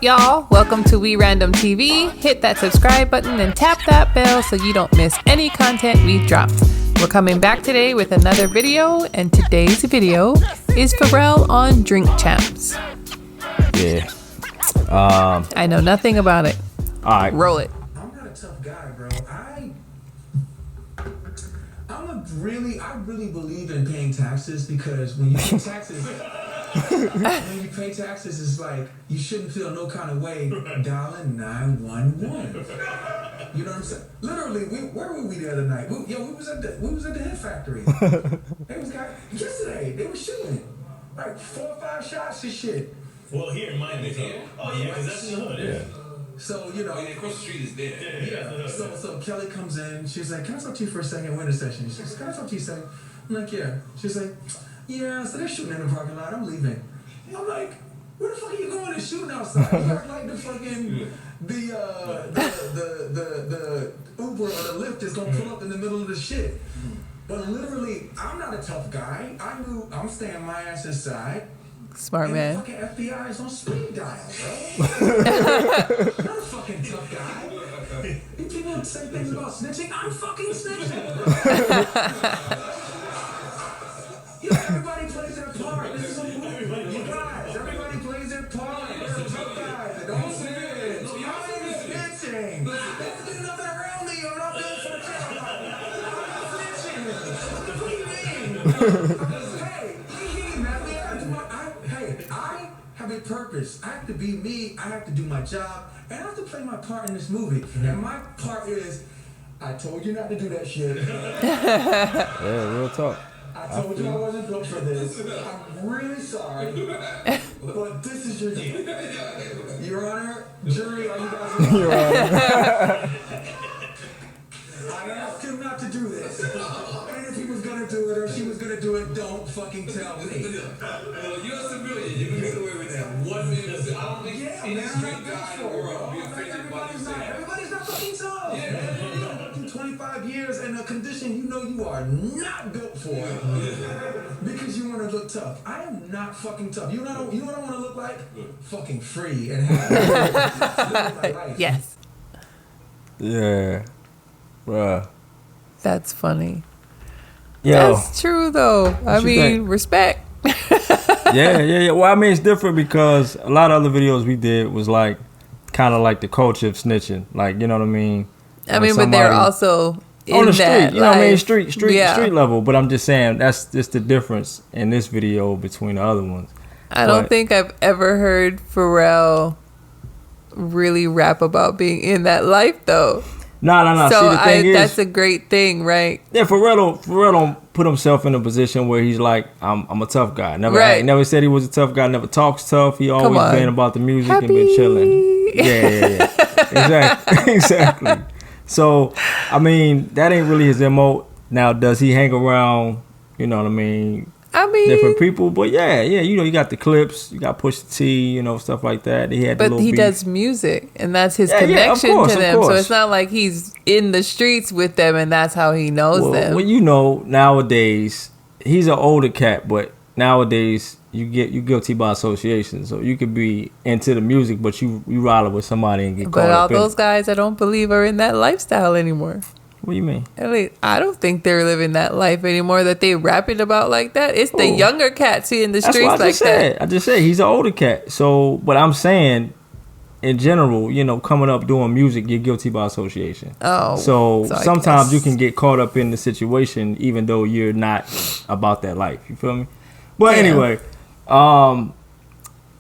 y'all? Welcome to We Random TV. Hit that subscribe button and tap that bell so you don't miss any content we drop. We're coming back today with another video, and today's video is Pharrell on Drink Champs. Yeah. I know nothing about it. All right. Roll it. I'm not a tough guy, bro. I really believe in paying taxes, because when you pay taxes, it's like you shouldn't feel no kind of way dialing 911. You know what I'm saying? Literally, where were we the other night? We was at the Hit Factory. Yesterday they were shooting like 4 or 5 shots and shit. Well, here in Miami. Oh yeah, because that's in the hood. Yeah. So, you know, across the street is there. Yeah. So Kelly comes in. She's like, "Can I talk to you for a second?" We're in a session. She says, "Can I talk to you a second?" I'm like, "Yeah." She's like, "Yeah, so they're shooting in the parking lot. I'm leaving." I'm like, "Where the fuck are you going and shooting outside?" You act like the fucking the Uber or the Lyft is gonna pull up in the middle of the shit. But literally, I'm not a tough guy. I'm staying my ass inside. Smart and man. The fucking FBI is on speed dial, bro. I'm not a fucking tough guy. You people say things about snitching. I'm fucking snitching. Everybody plays their part. This is a movie. You guys, everybody plays their part. They're tough guys. They don't snitch. I'm snitching. There's nothing around me. I'm not built for a job. I'm snitching. What do you mean? I have a purpose. I have to be me. I have to do my job. And I have to play my part in this movie. And my part is, I told you not to do that shit. Yeah, real talk. I told you I wasn't built for this. I'm really sorry. But this is Your Honor, jury, are you guys... Your Honor. I asked him not to do this. And if he was going to do it or she was going to do it, don't fucking tell me. Well, you're a civilian. You can get away with that. 1 minute. I don't think any street guy in the world will be offended by you saying. Everybody's not fucking tough. Yeah. You know, 25 years in a condition you know you are not built for. Because you want to look tough. I am not fucking tough. You know what I want to look like? Fucking free and happy. Live my life. Yes. Yeah. Bruh. That's funny. Yo. That's true, though. I mean, respect. Yeah. Well, I mean, it's different because a lot of other videos we did was like, kind of like the culture of snitching. Like, you know what I mean? I mean, but they're also on the street, that you know what I mean? life. Street level. But I'm just saying that's just the difference in this video between the other ones. I don't think I've ever heard Pharrell really rap about being in that life, though. No. So See, the thing is, that's a great thing, right? Yeah, Pharrell don't put himself in a position where he's like, I'm a tough guy. Never said he was a tough guy. Never talks tough. He always been about the music and been chilling. Yeah. Exactly. So, I mean, that ain't really his MO. Now, does he hang around, you know what I mean, different people? But yeah, you know, you got the clips, you got Pusha T, you know, stuff like that. But he does music, and that's his connection to them. So it's not like he's in the streets with them, and that's how he knows them. Well, you know, nowadays, he's an older cat, but nowadays, you guilty by association. So you could be into the music, but you ride with somebody and get caught up in it. But all those guys, I don't believe, are in that lifestyle anymore. What do you mean? At least, I don't think they're living that life anymore that they rapping about like that. It's the younger cats in the streets like that. I just said he's an older cat. So, but I'm saying, in general, you know, coming up doing music, you're guilty by association. Oh. So sometimes you can get caught up in the situation even though you're not about that life. You feel me? But anyway, I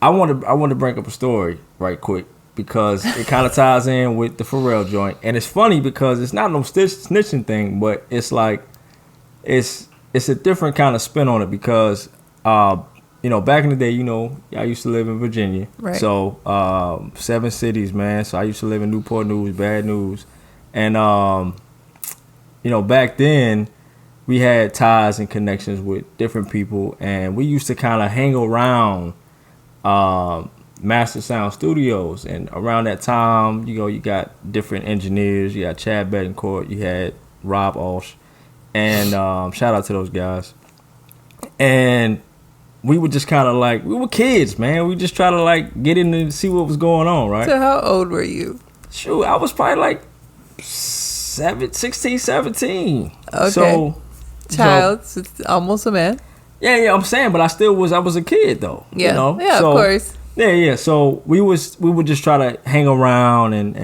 want to bring up a story right quick, because it kind of ties in with the Pharrell joint. And it's funny because it's not no snitching thing, but it's like, it's a different kind of spin on it because, you know, back in the day, you know, I used to live in Virginia. Right. So, 7 cities, man. So I used to live in Newport News, Bad News. And, you know, back then, we had ties and connections with different people. And we used to kind of hang around, Master Sound Studios, and around that time, you know, you got different engineers. You got Chad Betancourt, you had Rob Walsh, and shout out to those guys. And we were just kind of like, we were kids, man. We just try to like get in and see what was going on, right? So how old were you? Shoot, I was probably like 16, 17. Okay. So, Child, it's almost a man. yeah, I'm saying, but I was a kid though. Yeah, you know? yeah, So, of course. Yeah. So we would just try to hang around and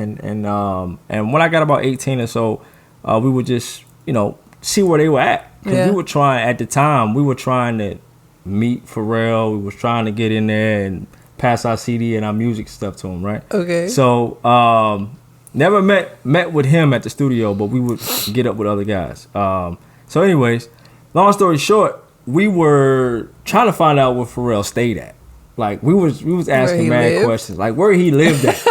when I got about 18 or so, we would just, you know, see where they were at. Because we were trying, at the time, we were trying to meet Pharrell. We was trying to get in there and pass our CD and our music stuff to him, right? Okay. So, never met with him at the studio, but we would get up with other guys. So anyways, long story short, we were trying to find out where Pharrell stayed at. Like, we was asking mad questions, like where he lived at.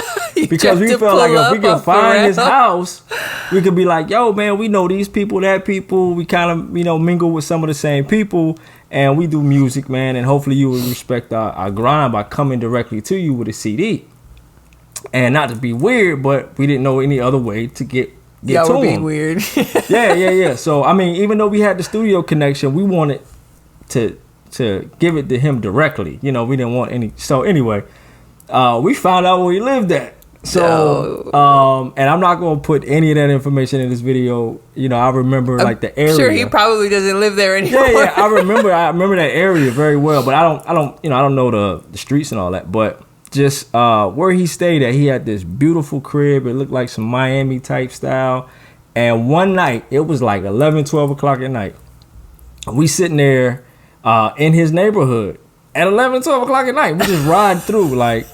Because we felt like if we could find his house, we could be like, yo, man, we know these people, that people. We kind of, you know, mingle with some of the same people. And we do music, man. And hopefully you would respect our grind by coming directly to you with a CD. And not to be weird, but we didn't know any other way to get Y'all to were being him. weird. Yeah. So, I mean, even though we had the studio connection, we wanted to give it to him directly. You know, we didn't want any. So, anyway, we found out where he lived at. So, and I'm not going to put any of that information in this video. You know, I remember like the area. Sure, he probably doesn't live there anymore. Yeah. I remember that area very well, but I don't know the streets and all that. But just where he stayed at, he had this beautiful crib. It looked like some Miami type style. And one night, it was like 11, 12 o'clock at night. We sitting there in his neighborhood at 11, 12 o'clock at night. We just ride through like,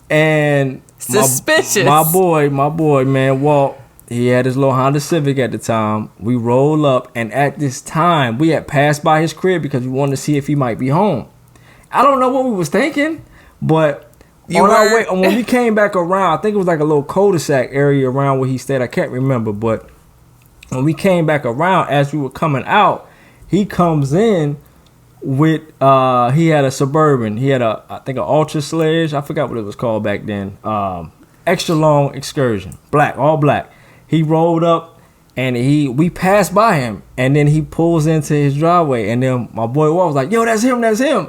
and suspicious. My boy, man, Walt, he had his little Honda Civic at the time. We roll up, and at this time, we had passed by his crib because we wanted to see if he might be home. I don't know what we was thinking, but when we came back around, I think it was like a little cul-de-sac area around where he stayed. I can't remember, but when we came back around, as we were coming out, he comes in with he had a Suburban. He had I think an Ultra Sledge. I forgot what it was called back then. Extra long Excursion, all black. He rolled up and we passed by him, and then he pulls into his driveway, and then my boy Walt was like, "Yo, that's him."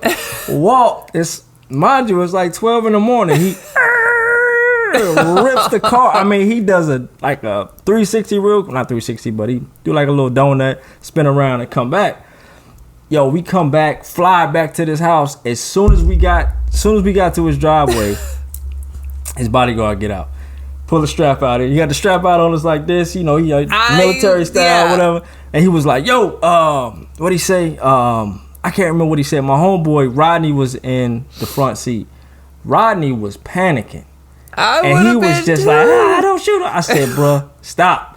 Walt, mind you, it's like 12 in the morning. He rips the car. I mean, he does a 360 not 360, but he do like a little donut, spin around and come back. Yo, we come back, fly back to this house. As soon as we got to his driveway, his bodyguard get out, pull the strap out. He got the strap out on us like this, you know, military style, whatever. And he was like, "Yo, what'd he say? I can't remember what he said." My homeboy Rodney was in the front seat. Rodney was panicking, and he was just like, "Don't shoot him." I said, "Bruh, stop."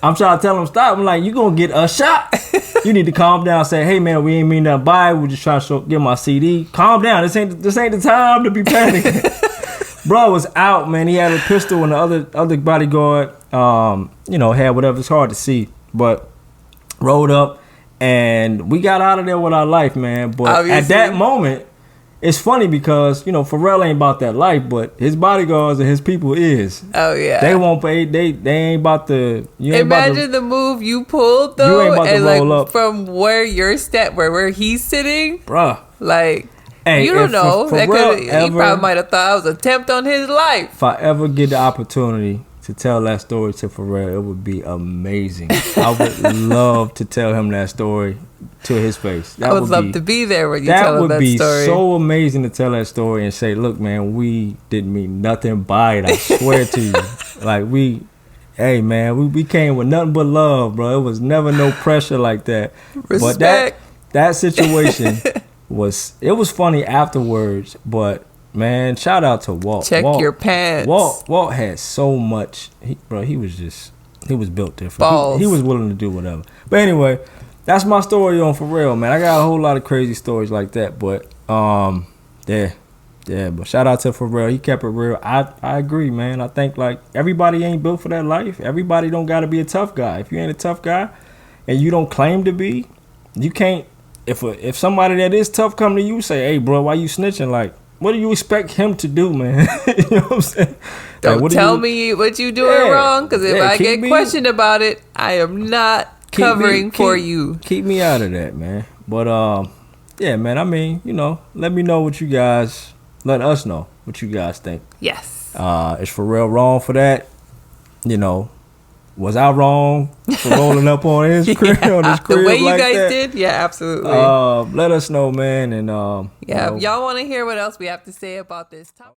I'm trying to tell him stop. I'm like, "You gonna get a shot. You need to calm down." Say, "Hey man, we ain't mean nothing by it. We're just trying to get my CD. Calm down. This ain't the time to be panicking." Bro was out, man. He had a pistol, and the other bodyguard, had whatever. It's hard to see, but rolled up, and we got out of there with our life, man. But obviously, at that moment, it's funny because, you know, Pharrell ain't about that life, but his bodyguards and his people is. Oh yeah. They won't pay. They ain't about to. Imagine the move you pulled though, you ain't about and to roll up from where you're where he's sitting, bruh. Like, hey, you don't know. He probably might have thought I was an attempt on his life. If I ever get the opportunity to tell that story to Pharrell, it would be amazing. I would love to tell him that story to his face. I would love to be there when you tell him that story. That would be so amazing to tell that story and say, "Look, man, we didn't mean nothing by it. I swear to you. Like, hey, man, we came with nothing but love, bro. It was never no pressure like that." Respect. But that situation was funny afterwards, but man, shout out to Walt. Check your pants. Walt had so much. He was built different. Balls. He was willing to do whatever. But anyway, that's my story on Pharrell, man. I got a whole lot of crazy stories like that, but yeah. But shout out to Pharrell. He kept it real. I agree, man. I think like everybody ain't built for that life. Everybody don't got to be a tough guy. If you ain't a tough guy and you don't claim to be, you can't. If somebody that is tough come to you, say, "Hey, bro, why you snitching?" Like, what do you expect him to do, man? You know what I'm saying? Don't tell me what you doing wrong, because if I get questioned about it, I am not covering for you. Keep me out of that, man. But yeah, man. I mean, let me know what you guys. Let us know what you guys think. Yes. Is Pharrell wrong for that? Was I wrong for rolling up on his crib? On his crib the way you like guys that? did? Yeah, absolutely. Let us know, man. And yeah, if y'all want to hear what else we have to say about this topic.